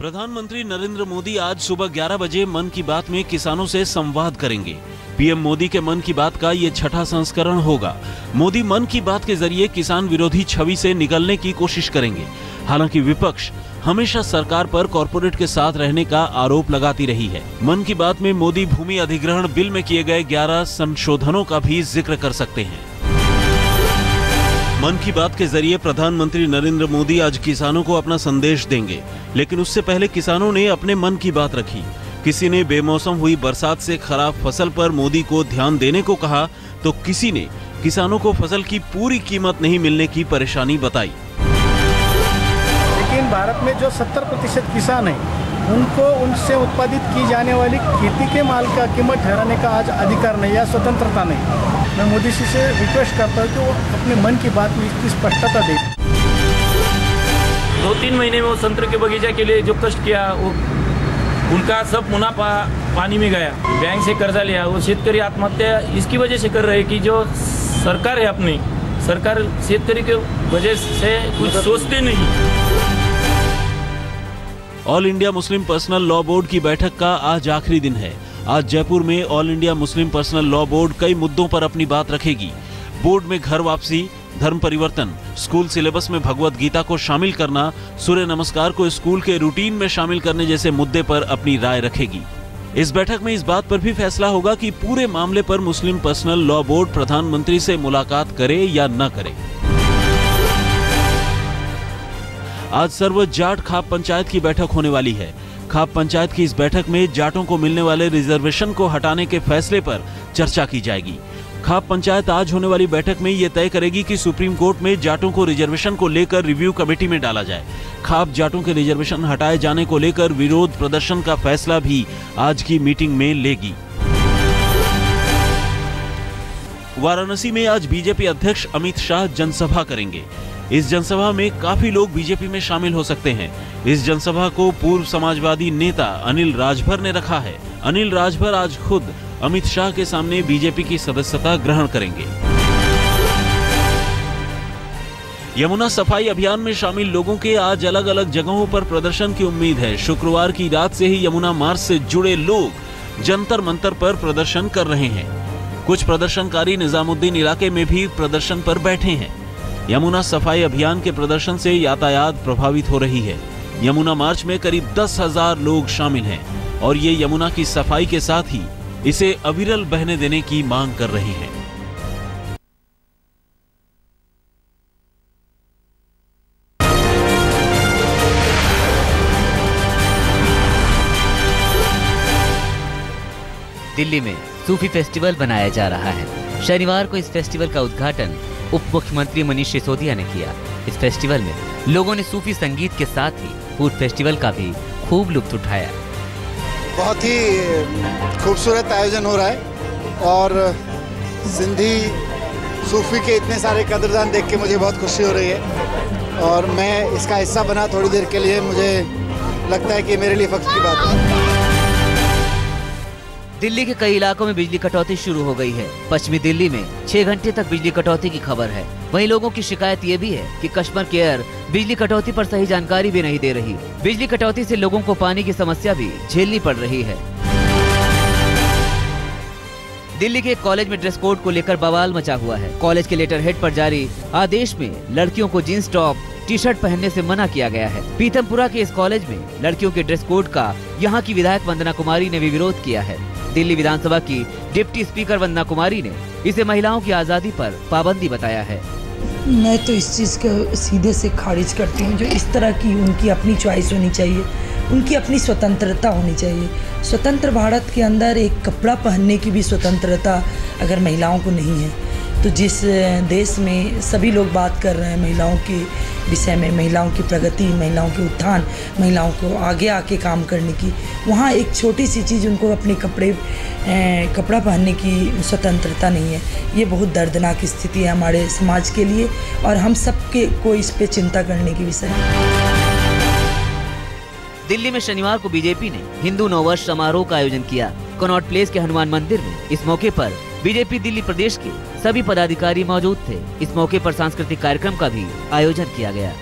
प्रधानमंत्री नरेंद्र मोदी आज सुबह 11 बजे मन की बात में किसानों से संवाद करेंगे। पीएम मोदी के मन की बात का ये छठा संस्करण होगा। मोदी मन की बात के जरिए किसान विरोधी छवि से निकलने की कोशिश करेंगे। हालांकि विपक्ष हमेशा सरकार पर कॉर्पोरेट के साथ रहने का आरोप लगाती रही है। मन की बात में मोदी भूमि अधिग्रहण बिल में किए गए 11 संशोधनों का भी जिक्र कर सकते हैं। मन की बात के जरिए प्रधानमंत्री नरेंद्र मोदी आज किसानों को अपना संदेश देंगे, लेकिन उससे पहले किसानों ने अपने मन की बात रखी। किसी ने बेमौसम हुई बरसात से खराब फसल पर मोदी को ध्यान देने को कहा, तो किसी ने किसानों को फसल की पूरी कीमत नहीं मिलने की परेशानी बताई। लेकिन भारत में जो 70% किसान हैं, उनको उनसे उत्पादित की जाने वाली खेती के माल का कीमत ठहराने का आज अधिकार नहीं या स्वतंत्रता नहीं। मैं मोदी जी से रिक्वेस्ट करता हूँ कि वो अपने मन की बात में इसकी स्पष्टता दे। 2-3 महीने में वो संतरे के बगीचे के लिए जो कष्ट किया, वो उनका सब मुनाफा पानी में गया। बैंक से कर्जा लिया, वो शेतकरी आत्महत्या इसकी वजह से कर रहे कि जो सरकार है अपनी सरकार शेतकरी के वजह से कुछ सोचते नहीं। All India Muslim personal law board की बैठक का आज आखिरी दिन है। आज जयपुर में all India Muslim personal law board कई मुद्दों पर अपनी बात रखेगी। बोर्ड में घर वापसी, धर्म परिवर्तन, स्कूल सिलेबस में भगवत गीता को शामिल करना, सूर्य नमस्कार को स्कूल के रूटीन में शामिल करने जैसे मुद्दे पर अपनी राय रखेगी। इस बैठक में इस बात पर भी फैसला होगा कि पूरे मामले पर मुस्लिम पर्सनल लॉ बोर्ड प्रधानमंत्री से मुलाकात करे या न करे। आज सर्व जाट खाप पंचायत की बैठक होने वाली है। खाप पंचायत की इस बैठक में जाटों को मिलने वाले रिजर्वेशन को हटाने के फैसले पर चर्चा की जाएगी। खाप पंचायत आज होने वाली बैठक में ये तय करेगी कि सुप्रीम कोर्ट में जाटों को रिजर्वेशन को लेकर रिव्यू कमेटी में डाला जाए। खाप जाटों के रिजर्वेशन हटाए जाने को लेकर विरोध प्रदर्शन का फैसला भी आज की मीटिंग में लेगी। वाराणसी में आज बीजेपी अध्यक्ष अमित शाह जनसभा करेंगे। इस जनसभा में काफी लोग बीजेपी में शामिल हो सकते हैं। इस जनसभा को पूर्व समाजवादी नेता अनिल राजभर ने रखा है। अनिल राजभर आज खुद अमित शाह के सामने बीजेपी की सदस्यता ग्रहण करेंगे। यमुना सफाई अभियान में शामिल लोगों के आज अलग अलग जगहों पर प्रदर्शन की उम्मीद है। शुक्रवार की रात से ही यमुना मार्च से जुड़े लोग जंतर मंतर पर प्रदर्शन कर रहे हैं। कुछ प्रदर्शनकारी निजामुद्दीन इलाके में भी प्रदर्शन पर बैठे हैं। यमुना सफाई अभियान के प्रदर्शन से यातायात प्रभावित हो रही है। यमुना मार्च में करीब 10,000 लोग शामिल हैं और ये यमुना की सफाई के साथ ही इसे अविरल बहने देने की मांग कर रहे हैं। दिल्ली में सूफी फेस्टिवल बनाया जा रहा है। शनिवार को इस फेस्टिवल का उद्घाटन उप मुख्यमंत्री मनीष सिसोदिया ने किया। इस फेस्टिवल में लोगों ने सूफी संगीत के साथ ही फूड फेस्टिवल का भी खूब लुत्फ उठाया। बहुत ही खूबसूरत आयोजन हो रहा है और सिंधी सूफी के इतने सारे कदरदान देख के मुझे बहुत खुशी हो रही है और मैं इसका हिस्सा बना थोड़ी देर के लिए, मुझे लगता है कि मेरे लिए फख्र की बात है। दिल्ली के कई इलाकों में बिजली कटौती शुरू हो गई है। पश्चिमी दिल्ली में 6 घंटे तक बिजली कटौती की खबर है। वहीं लोगों की शिकायत ये भी है कि कस्टमर केयर बिजली कटौती पर सही जानकारी भी नहीं दे रही। बिजली कटौती से लोगों को पानी की समस्या भी झेलनी पड़ रही है। दिल्ली के एक कॉलेज में ड्रेस कोड को लेकर बवाल मचा हुआ है। कॉलेज के लेटर हेड पर जारी आदेश में लड़कियों को जींस टॉप टी शर्ट पहनने से मना किया गया है। पीतमपुरा के इस कॉलेज में लड़कियों के ड्रेस कोड का यहाँ की विधायक वंदना कुमारी ने भी विरोध किया है। दिल्ली विधानसभा की डिप्टी स्पीकर वंदना कुमारी ने इसे महिलाओं की आजादी पर पाबंदी बताया है। मैं तो इस चीज़ को सीधे से खारिज करती हूँ। जो इस तरह की उनकी अपनी चॉइस होनी चाहिए, उनकी अपनी स्वतंत्रता होनी चाहिए। स्वतंत्र भारत के अंदर एक कपड़ा पहनने की भी स्वतंत्रता अगर महिलाओं को नहीं है, तो जिस देश में सभी लोग बात कर रहे हैं महिलाओं के विषय में, महिलाओं की प्रगति, महिलाओं के उत्थान, महिलाओं को आगे आके काम करने की, वहाँ एक छोटी सी चीज़ उनको अपने कपड़ा पहनने की स्वतंत्रता नहीं है। ये बहुत दर्दनाक स्थिति है हमारे समाज के लिए और हम सबके को इस पे चिंता करने की विषय है। दिल्ली में शनिवार को बीजेपी ने हिंदू नववर्ष समारोह का आयोजन किया। कनॉट प्लेस के हनुमान मंदिर में इस मौके पर बीजेपी दिल्ली प्रदेश के सभी पदाधिकारी मौजूद थे। इस मौके पर सांस्कृतिक कार्यक्रम का भी आयोजन किया गया।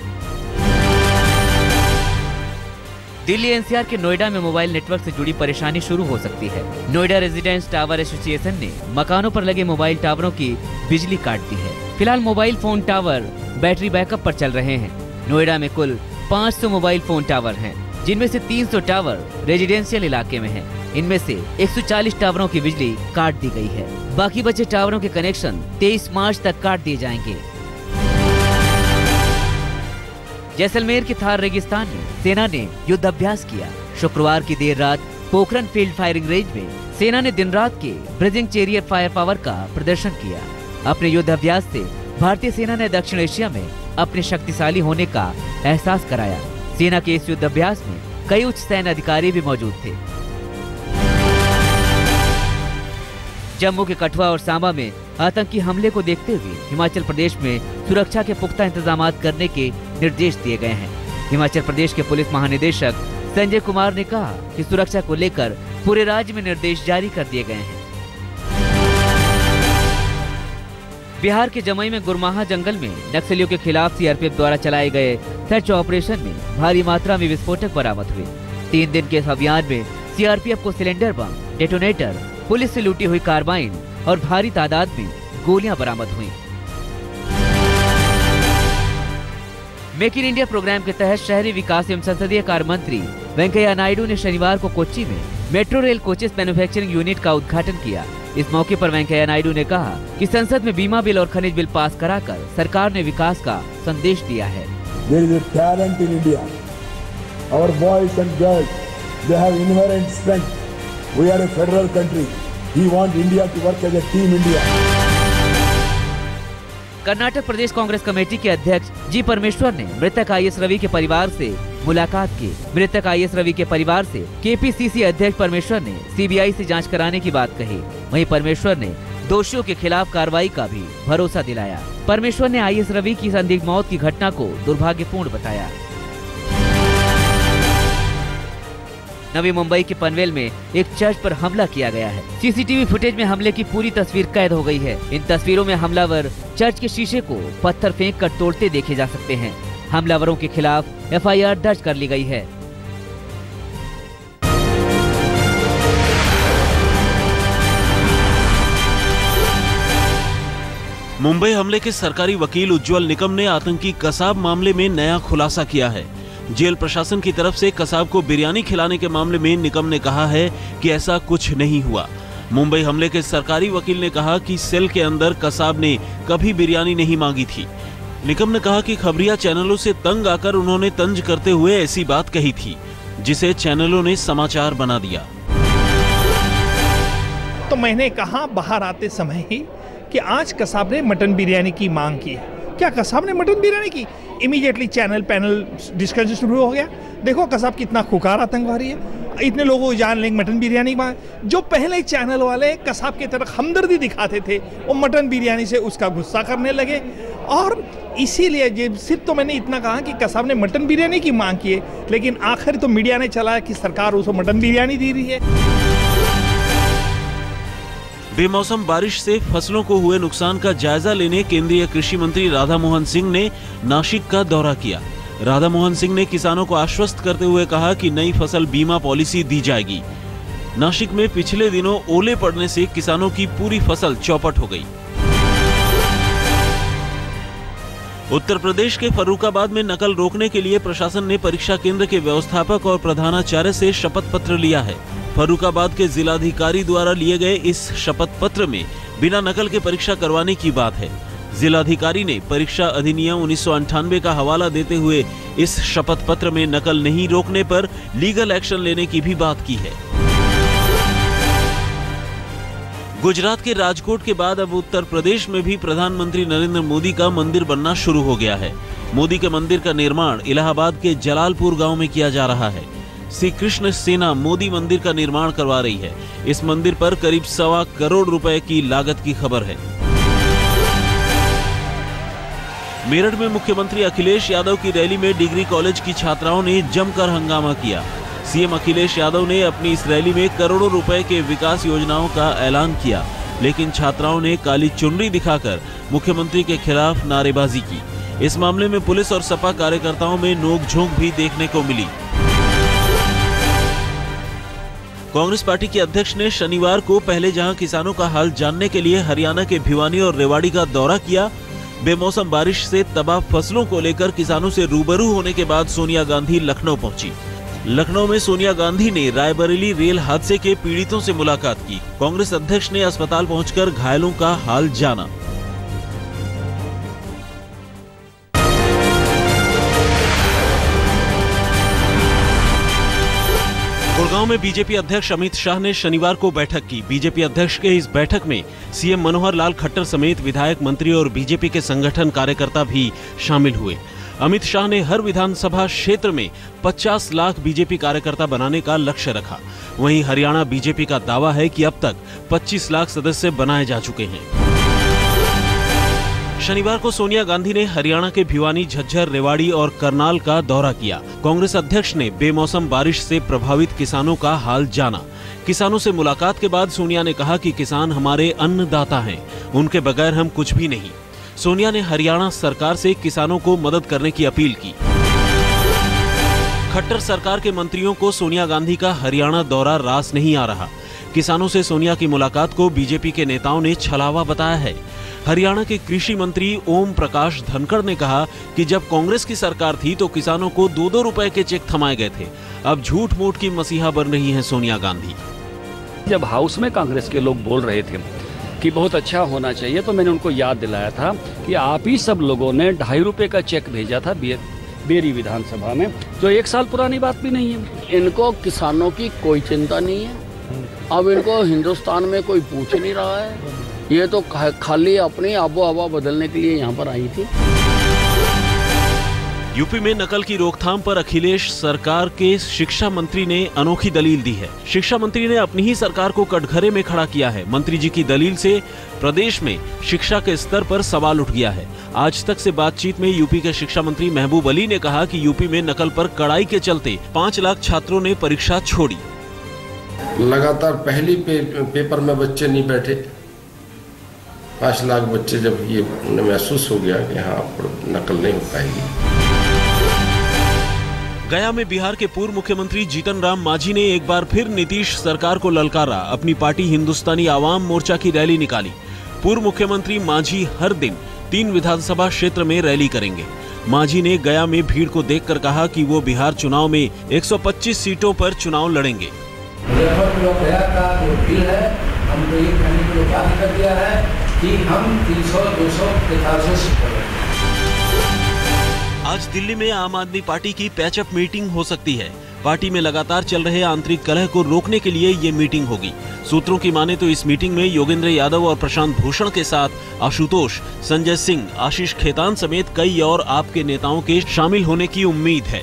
दिल्ली एनसीआर के नोएडा में मोबाइल नेटवर्क से जुड़ी परेशानी शुरू हो सकती है। नोएडा रेजिडेंस टावर एसोसिएशन ने मकानों पर लगे मोबाइल टावरों की बिजली काट दी है। फिलहाल mobile phone tower battery backup पर चल रहे हैं। नोएडा में कुल 500 मोबाइल फोन टावर हैं, जिनमें से 300 टावर रेजिडेंशियल इलाके में हैं। इनमें से 140 टावरों की बिजली काट दी गई है। बाकी बचे टावरों के कनेक्शन 23 मार्च तक काट दिए जाएंगे। जैसलमेर के थार रेगिस्तान में सेना ने युद्धाभ्यास किया। शुक्रवार की देर रात पोखरन फील्ड फायरिंग रेंज में सेना ने दिन रात के ब्रिजिंग चैरियट फायर पावर का प्रदर्शन किया। अपने युद्धाभ्यास से भारतीय सेना ने दक्षिण एशिया में अपने शक्तिशाली होने का एहसास कराया। सेना के इस युद्धाभ्यास में कई उच्च सैन्य अधिकारी भी मौजूद थे। जम्मू के कठुआ और सांबा में आतंकी हमले को देखते हुए हिमाचल प्रदेश में सुरक्षा के पुख्ता इंतजाम करने के निर्देश दिए गए हैं। हिमाचल प्रदेश के पुलिस महानिदेशक संजय कुमार ने कहा कि सुरक्षा को लेकर पूरे राज्य में निर्देश जारी कर दिए गए हैं। बिहार के जमुई में गुरमाहा जंगल में नक्सलियों के खिलाफ सीआरपीएफ द्वारा चलाए गए सर्च ऑपरेशन में भारी मात्रा में विस्फोटक बरामद हुए। 3 दिन के इस अभियान में सीआरपीएफ को सिलेंडर बम, डेटोनेटर, पुलिस से लूटी हुई कार्बाइन और भारी तादाद में गोलियां बरामद हुई। मेक इन इंडिया प्रोग्राम के तहत शहरी विकास एवं संसदीय कार्य मंत्री वेंकैया नायडू ने शनिवार को कोच्चि में metro rail coaches manufacturing unit का उद्घाटन किया। इस मौके पर वेंकैया नायडू ने कहा कि संसद में बीमा बिल और खनिज बिल पास कराकर सरकार ने विकास का संदेश दिया है। There is a talent in India. Our boys and girls, they have inherent strength. We are a federal country. We want India to work as a team India. Karnataka Pradesh Congress committee के अध्यक्ष जी परमेश्वर ने मृतक आईएएस रवि के परिवार से मुलाकात की। मृतक आईएएस रवि के परिवार से केपीसीसी अध्यक्ष परमेश्वर ने सीबीआई से जांच कराने की बात कही। वहीं परमेश्वर ने दोषियों के खिलाफ कार्रवाई का भी भरोसा दिलाया। परमेश्वर ने आईएएस रवि की संदिग्ध मौत की घटना को दुर्भाग्यपूर्ण बताया। नवी मुंबई के पनवेल में एक चर्च पर हमला किया गया है। सीसीटीवी फुटेज में हमले की पूरी तस्वीर कैद हो गई है। इन तस्वीरों में हमलावर चर्च के शीशे को पत्थर फेंक कर तोड़ते देखे जा सकते हैं। हमलावरों के खिलाफ एफआईआर दर्ज कर ली गई है। मुंबई हमले के सरकारी वकील उज्ज्वल निकम ने आतंकी कसाब मामले में नया खुलासा किया है। जेल प्रशासन की तरफ से कसाब को बिरयानी खिलाने के मामले में निकम ने कहा है कि ऐसा कुछ नहीं हुआ। मुंबई हमले के सरकारी वकील ने कहा कि सेल के अंदर कसाब ने कभी बिरयानी नहीं मांगी थी। निकम ने कहा कि खबरिया चैनलों से तंग आकर उन्होंने तंज करते हुए ऐसी बात कही थी, जिसे चैनलों ने समाचार बना दिया। तो मैंने कहा बाहर आते समय ही कि आज कसाब ने मटन बिरयानी की मांग की है। क्या कसाब ने मटन बिरयानी की? इमीडिएटली चैनल पैनल डिस्कशन शुरू हो गया। देखो कसाब कितना खुकार आतंकवादी है, इतने लोगों को जान लेंगे मटन बिरयानी मांग। जो पहले चैनल वाले कसाब की तरफ हमदर्दी दिखाते थे, वो मटन बिरयानी से उसका गुस्सा करने लगे। और इसीलिए सिर्फ तो मैंने इतना कहा कि कसाब ने मटन बिरयानी की मांग की है, लेकिन आखिर तो मीडिया ने चलाया कि सरकार उसको मटन बिरयानी दे रही है। बेमौसम बारिश से फसलों को हुए नुकसान का जायजा लेने केंद्रीय कृषि मंत्री राधा मोहन सिंह ने नासिक का दौरा किया। राधा मोहन सिंह ने किसानों को आश्वस्त करते हुए कहा कि नई फसल बीमा पॉलिसी दी जाएगी। नासिक में पिछले दिनों ओले पड़ने से किसानों की पूरी फसल चौपट हो गई। उत्तर प्रदेश के फर्रुखाबाद में नकल रोकने के लिए प्रशासन ने परीक्षा केंद्र के व्यवस्थापक और प्रधानाचार्य से शपथ पत्र लिया है। फर्रुखाबाद के जिलाधिकारी द्वारा लिए गए इस शपथ पत्र में बिना नकल के परीक्षा करवाने की बात है। जिलाधिकारी ने परीक्षा अधिनियम 1998 का हवाला देते हुए इस शपथ पत्र में नकल नहीं रोकने पर लीगल एक्शन लेने की भी बात की है। गुजरात के राजकोट के बाद अब उत्तर प्रदेश में भी प्रधानमंत्री नरेंद्र मोदी का मंदिर बनना शुरू हो गया है। मोदी के मंदिर का निर्माण इलाहाबाद के जलालपुर गांव में किया जा रहा है। श्री कृष्ण सेना मोदी मंदिर का निर्माण करवा रही है। इस मंदिर पर करीब 1.25 करोड़ रुपए की लागत की खबर है। मेरठ में मुख्यमंत्री अखिलेश यादव की रैली में डिग्री कॉलेज की छात्राओं ने जमकर हंगामा किया। सीएम अखिलेश यादव ने अपनी इस रैली में करोड़ों रुपए के विकास योजनाओं का ऐलान किया, लेकिन छात्राओं ने काली चुनरी दिखाकर मुख्यमंत्री के खिलाफ नारेबाजी की। इस मामले में पुलिस और सपा कार्यकर्ताओं में नोकझोंक भी देखने को मिली। कांग्रेस पार्टी के अध्यक्ष ने शनिवार को पहले जहां किसानों का हाल जानने के लिए हरियाणा के भिवानी और रेवाड़ी का दौरा किया, बेमौसम बारिश से तबाह फसलों को लेकर किसानों से रूबरू होने के बाद सोनिया गांधी लखनऊ पहुंची। लखनऊ में सोनिया गांधी ने रायबरेली रेल हादसे के पीड़ितों से मुलाकात की। कांग्रेस अध्यक्ष ने अस्पताल पहुंचकर घायलों का हाल जाना। गुड़गांव में बीजेपी अध्यक्ष अमित शाह ने शनिवार को बैठक की। बीजेपी अध्यक्ष के इस बैठक में सीएम मनोहर लाल खट्टर समेत विधायक, मंत्री और बीजेपी के संगठन कार्यकर्ता भी शामिल हुए। अमित शाह ने हर विधानसभा क्षेत्र में 50 लाख बीजेपी कार्यकर्ता बनाने का लक्ष्य रखा। वहीं हरियाणा बीजेपी का दावा है कि अब तक 25 लाख सदस्य बनाए जा चुके हैं। शनिवार को सोनिया गांधी ने हरियाणा के भिवानी, झज्जर, रेवाड़ी और करनाल का दौरा किया। कांग्रेस अध्यक्ष ने बेमौसम बारिश से प्रभावित किसानों का हाल जाना। किसानों से मुलाकात के बाद सोनिया ने कहा कि किसान हमारे अन्नदाता हैं, उनके बगैर हम कुछ भी नहीं। सोनिया ने हरियाणा सरकार से किसानों को मदद करने की अपील की। खट्टर सरकार के मंत्रियों को सोनिया गांधी का हरियाणा दौरा रास नहीं आ रहा। किसानों से सोनिया की मुलाकात को बीजेपी के नेताओं ने छलावा बताया है। हरियाणा के कृषि मंत्री ओम प्रकाश धनखड़ ने कहा कि जब कांग्रेस की सरकार थी तो किसानों को 2-2 रुपए के चेक थमाए गए थे। अब झूठ मूठ की मसीहा बन रही हैं सोनिया गांधी। जब हाउस में कांग्रेस के लोग बोल रहे थे कि बहुत अच्छा होना चाहिए, तो मैंने उनको याद दिलाया था कि आप ही सब लोगों ने 2.5 रुपए का चेक भेजा था बेरी विधानसभा में, जो 1 साल पुरानी बात भी नहीं है। इनको किसानों की कोई चिंता नहीं है। अब इनको हिंदुस्तान में कोई पूछ नहीं रहा है। ये तो खाली अपनी आबो हवा बदलने के लिए यहाँ पर आई थी। यूपी में नकल की रोकथाम पर अखिलेश सरकार के शिक्षा मंत्री ने अनोखी दलील दी है। शिक्षा मंत्री ने अपनी ही सरकार को कटघरे में खड़ा किया है। मंत्री जी की दलील से प्रदेश में शिक्षा के स्तर पर सवाल उठ गया है। आज तक से बातचीत में यूपी के शिक्षा मंत्री महबूब अली ने कहा कि यूपी में नकल पर कड़ाई के चलते 5 लाख छात्रों ने परीक्षा छोड़ी। लगातार पहली पेपर में बच्चे नहीं बैठे। 5 लाख बच्चे जब ये उन्हें महसूस हो गया कि हाँ नकल नहीं हो पाएगी। गया में बिहार के पूर्व मुख्यमंत्री जीतन राम मांझी ने एक बार फिर नीतीश सरकार को ललकारा। अपनी पार्टी हिंदुस्तानी आवाम मोर्चा की रैली निकाली। पूर्व मुख्यमंत्री मांझी हर दिन 3 विधानसभा क्षेत्र में रैली करेंगे। मांझी ने गया में भीड़ को देखकर कहा कि वो बिहार चुनाव में 125 सीटों पर चुनाव लड़ेंगे। गया का जो भीड़ है, हमको ये कहने को बात कर दिया है कि हम 300-200 सीट। आज दिल्ली में आम आदमी पार्टी की पैचअप मीटिंग हो सकती है। पार्टी में लगातार चल रहे आंतरिक कलह को रोकने के लिए ये मीटिंग होगी। सूत्रों की माने तो इस मीटिंग में योगेंद्र यादव और प्रशांत भूषण के साथ आशुतोष, संजय सिंह, आशीष खेतान समेत कई और आप के नेताओं के शामिल होने की उम्मीद है।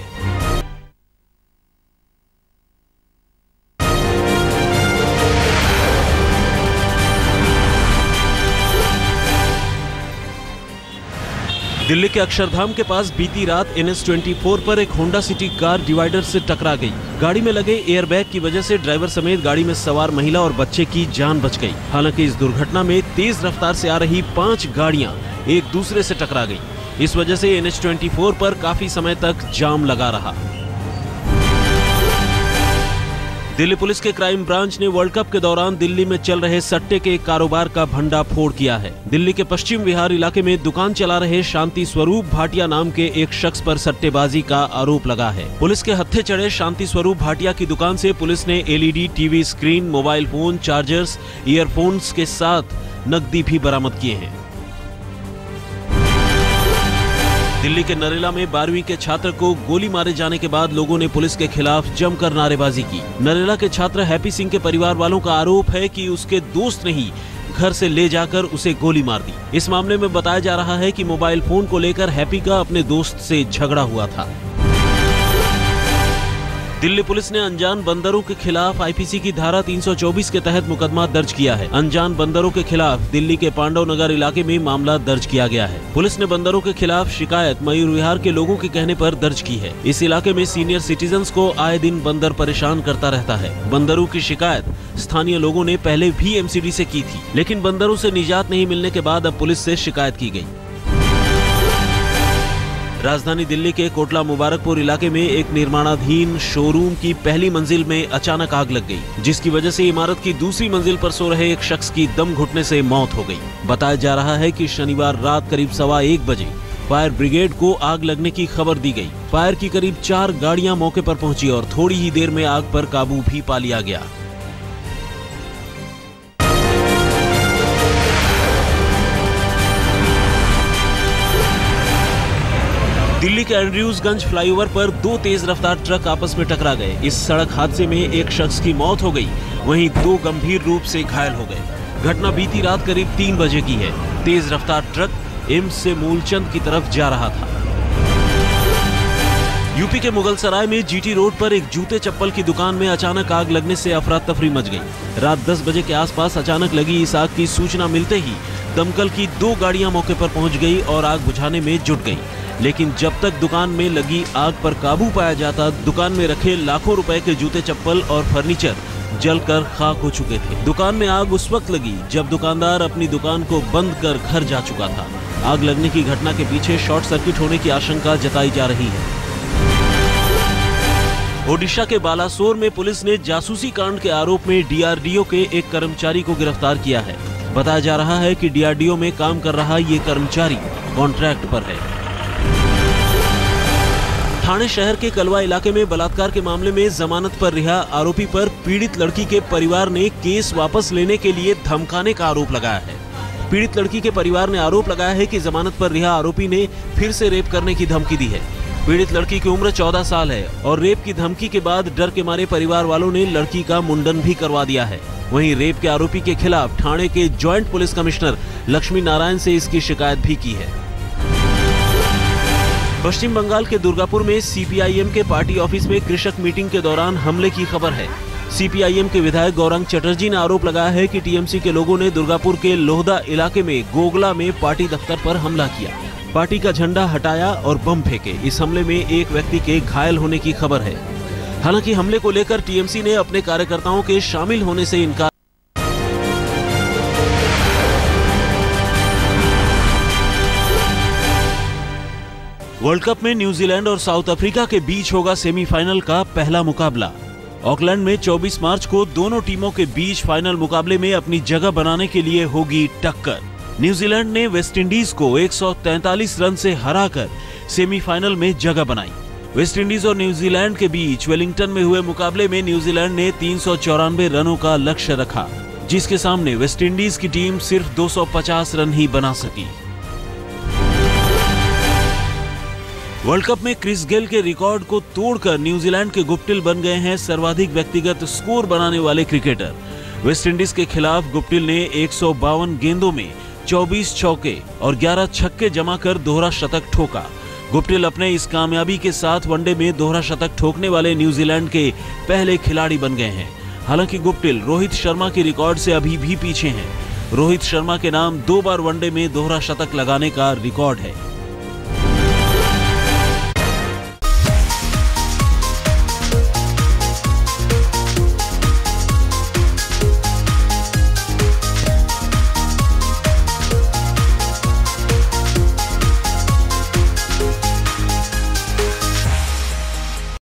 दिल्ली के अक्षरधाम के पास बीती रात NH-24 पर एक होंडा सिटी कार डिवाइडर से टकरा गई। गाड़ी में लगे एयरबैग की वजह से ड्राइवर समेत गाड़ी में सवार महिला और बच्चे की जान बच गई। हालांकि इस दुर्घटना में तेज रफ्तार से आ रही 5 गाड़ियां एक दूसरे से टकरा गई। इस वजह से NH-24 पर काफी समय तक जाम लगा रहा। दिल्ली पुलिस के क्राइम ब्रांच ने वर्ल्ड कप के दौरान दिल्ली में चल रहे सट्टे के कारोबार का भंडाफोड़ किया है। दिल्ली के पश्चिम विहार इलाके में दुकान चला रहे शांति स्वरूप भाटिया नाम के एक शख्स पर सट्टेबाजी का आरोप लगा है। पुलिस के हत्थे चढ़े शांति स्वरूप भाटिया की दुकान से पुलिस ने LED TV screen, mobile phone, chargers, earphones के साथ नकदी भी बरामद किए हैं। दिल्ली के नरेला में 12वीं के छात्र को गोली मारे जाने के बाद लोगों ने पुलिस के खिलाफ जमकर नारेबाजी की। नरेला के छात्र हैप्पी सिंह के परिवार वालों का आरोप है कि उसके दोस्त ने ही घर से ले जाकर उसे गोली मार दी। इस मामले में बताया जा रहा है कि मोबाइल फोन को लेकर हैप्पी का अपने दोस्त से झगड़ा हुआ था। दिल्ली पुलिस ने अनजान बंदरों के खिलाफ IPC की धारा 324 के तहत मुकदमा दर्ज किया है। अनजान बंदरों के खिलाफ दिल्ली के पांडव नगर इलाके में मामला दर्ज किया गया है। पुलिस ने बंदरों के खिलाफ शिकायत मयूर विहार के लोगों के कहने पर दर्ज की है। इस इलाके में सीनियर सिटीजन्स को आए दिन बंदर परेशान करता रहता है। बंदरों की शिकायत स्थानीय लोगों ने पहले भी MCD से की थी, लेकिन बंदरों से निजात नहीं मिलने के बाद अब पुलिस से शिकायत की गई। राजधानी दिल्ली के कोटला मुबारकपुर इलाके में एक निर्माणाधीन शोरूम की पहली मंजिल में अचानक आग लग गई, जिसकी वजह से इमारत की दूसरी मंजिल पर सो रहे एक शख्स की दम घुटने से मौत हो गई। बताया जा रहा है कि शनिवार रात करीब 1:15 बजे फायर ब्रिगेड को आग लगने की खबर दी गई। फायर की करीब 4 गाड़ियां मौके पर पहुंची और थोड़ी ही देर में आग पर काबू भी पा लिया गया। दिल्ली के एंड्रयूजगंज फ्लाईओवर पर 2 तेज रफ्तार ट्रक आपस में टकरा गए। इस सड़क हादसे में एक शख्स की मौत हो गई, वहीं 2 गंभीर रूप से घायल हो गए। घटना बीती रात करीब 3 बजे की है। तेज रफ्तार ट्रक एम्स से मूलचंद की तरफ जा रहा था। यूपी के मुगलसराय में जीटी रोड पर एक जूते चप्पल की दुकान में अचानक आग लगने से अफरा तफरी मच गई। रात 10 बजे के आसपास अचानक लगी इस आग की सूचना मिलते ही दमकल की 2 गाड़ियां मौके पर पहुंच गई और आग बुझाने में जुट गई। लेकिन जब तक दुकान में लगी आग पर काबू पाया जाता, दुकान में रखे लाखों रुपए के जूते चप्पल और फर्नीचर जलकर खाक हो चुके थे। दुकान में आग उस वक्त लगी जब दुकानदार अपनी दुकान को बंद कर घर जा चुका था। आग लगने की घटना के पीछे शॉर्ट सर्किट होने की आशंका जताई जा रही है। ओडिशा के बालासोर में पुलिस ने जासूसी कांड के आरोप में डीआरडीओ के एक कर्मचारी को गिरफ्तार किया है। बताया जा रहा है कि डीआरडीओ में काम कर रहा ये कर्मचारी कॉन्ट्रैक्ट पर है। ठाणे शहर के कलवा इलाके में बलात्कार के मामले में जमानत पर रिहा आरोपी पर पीड़ित लड़की के परिवार ने केस वापस लेने के लिए धमकाने का आरोप लगाया है। पीड़ित लड़की के परिवार ने आरोप लगाया है कि जमानत पर रिहा आरोपी ने फिर से रेप करने की धमकी दी है। पीड़ित लड़की की उम्र 14 साल है और रेप की धमकी के बाद डर के मारे परिवार वालों ने लड़की का मुंडन भी करवा दिया है। वहीं रेप के आरोपी के खिलाफ ठाणे के joint police commissioner Lakshmi Narayan से इसकी शिकायत भी की है। पश्चिम बंगाल के दुर्गापुर में सीपीआईएम के पार्टी ऑफिस में कृषक मीटिंग के दौरान हमले की खबर है। सीपीआईएम के विधायक गौरांग चटर्जी ने आरोप लगाया है कि टीएमसी के लोगों ने दुर्गापुर के लोहदा इलाके में गोगला में पार्टी दफ्तर पर हमला किया, पार्टी का झंडा हटाया और बम फेंके। इस हमले में एक व्यक्ति के घायल होने की खबर है। हालांकि हमले को लेकर टीएमसी ने अपने कार्यकर्ताओं के शामिल होने से इनकार। वर्ल्ड कप में न्यूजीलैंड और साउथ अफ्रीका के बीच होगा सेमीफाइनल का पहला मुकाबला। ऑकलैंड में 24 मार्च को दोनों टीमों के बीच फाइनल मुकाबले में अपनी जगह बनाने के लिए होगी टक्कर। न्यूजीलैंड ने वेस्टइंडीज को 143 रन से हराकर सेमीफाइनल में जगह बनाई। वेस्टइंडीज और न्यूजीलैंड के बीच वेलिंगटन में हुए मुकाबले में न्यूजीलैंड ने 394 रनों का लक्ष्य रखा, जिसके सामने वेस्टइंडीज की टीम सिर्फ 250 रन ही बना सकी। वर्ल्ड कप में क्रिस गेल के रिकॉर्ड को तोड़कर न्यूजीलैंड के गुप्टिल बन गए हैं सर्वाधिक व्यक्तिगत स्कोर बनाने वाले क्रिकेटर। वेस्टइंडीज के खिलाफ गुप्टिल ने 152 गेंदों में 24 चौके और 11 छक्के जमाकर दोहरा शतक ठोका। गुप्टिल अपने इस कामयाबी के साथ वनडे में दोहरा शतक ठोकने वाले न्यूजीलैंड के पहले खिलाड़ी बन गए हैं। हालांकि गुप्टिल रोहित शर्मा के रिकॉर्ड से अभी भी पीछे हैं। रोहित शर्मा के नाम 2 बार वनडे में दोहरा शतक लगाने का रिकॉर्ड है।